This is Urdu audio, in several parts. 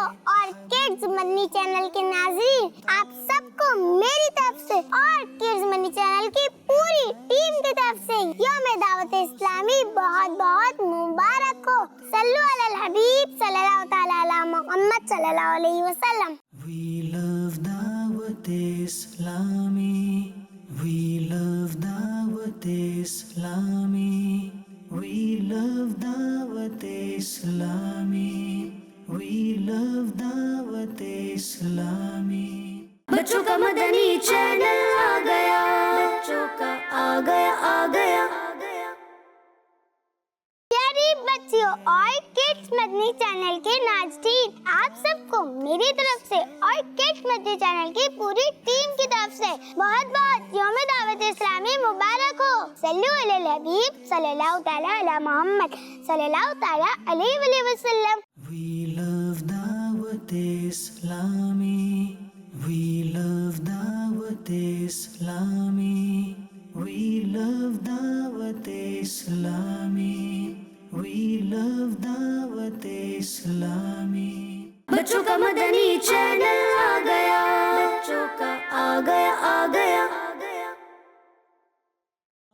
اور کڈز مدنی چینل کے ناظرین، آپ سب کو میری طرف سے اور کڈز مدنی چینل کی پوری ٹیم کی طرف سے یوم دعوت اسلامی بہت بہت مبارک ہو۔ صلو علی الحبیب صلی اللہ تعالی علی محمد صلی اللہ علیہ وسلم۔ We love Dawat Islami. We love Dawat Islami. We love Dawat Islami. We love Dawat Islami. بچوں کا مدنی چینل آ گیا، بچوں کا آ گیا۔ پیاری بچیوں اور کڈز مدنی چینل کے ناظرین، آپ سب کو میری طرف سے اور کڈز مدنی چینل کی پوری ٹیم کی طرف سے بہت بہت یوم دعوت اسلامی مبارک ہو۔ صلو علی الحبیب صلی اللہ تعالی علی محمد صلی اللہ تعالی علیہ وسلم۔ We love Dawat Islami. We love Dawat Islami. We love Dawat Islami. We love Dawat Islami. بچوں کا مدنی چینل آ گیا، بچوں کا آ گیا۔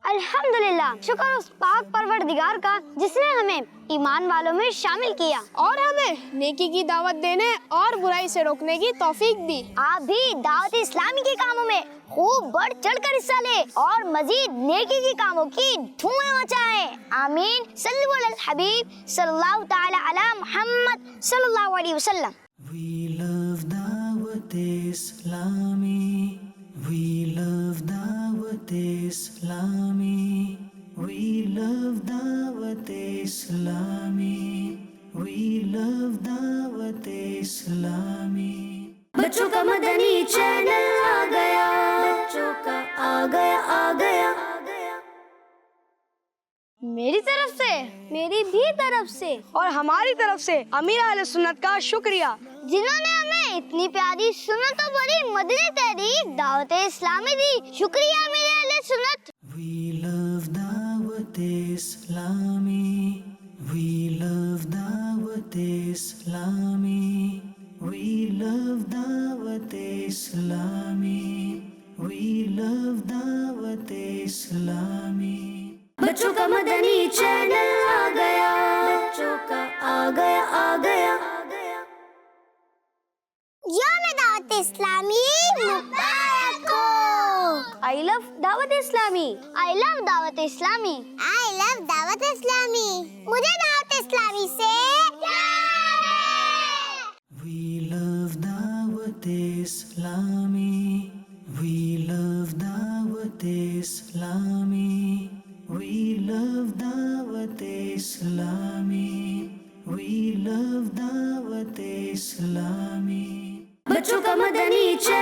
الحمدللہ، شکر اس پاک پروردگار کا جس نے ہمیں ایمان والوں میں شامل کیا اور ہمیں نیکی کی دعوت دینے اور برائی سے روکنے کی توفیق دی۔ آپ بھی دعوت اسلامی کے کاموں میں خوب بڑھ چڑھ کر حصہ لیں اور مزید نیکی کے کاموں کی دھوئیں مچائیں۔ آمین۔ صلو علی الحبیب صلی اللہ تعالی علی محمد صلی اللہ علیہ وسلم۔ We love Dawat Islami. We love Dawat Islami. We love Dawat Islami. We love Dawat Islami. بچوں کا مدنی چینل آ گیا، بچوں کا آ گیا۔ میری طرف سے، میری بھی طرف سے اور ہماری طرف سے امیر اہل سنت کا شکریہ، جنہوں نے ہمیں اتنی پیاری سنت و بڑی مدنی تحریک دعوت اسلامی دی۔ شکریہ میرے اہل سنت۔ We love Dawat Islami. We love Dawat Islami. We love Dawat Islami. We love Dawat Islami. بچوں کا مدنی چینل آ گیا، بچوں کا آ گیا۔ یوم دعوت اسلامی مبارک ہو۔ I love دعوت اسلامی۔ I love دعوت اسلامی۔ I love دعوت اسلامی۔ مجھے دعوت اسلامی سے پیار ہے۔ We love Dawat Islami. We love Dawat Islami. We love Dawat Islami. We love Dawat Islami. بچوں کا مدنی چینل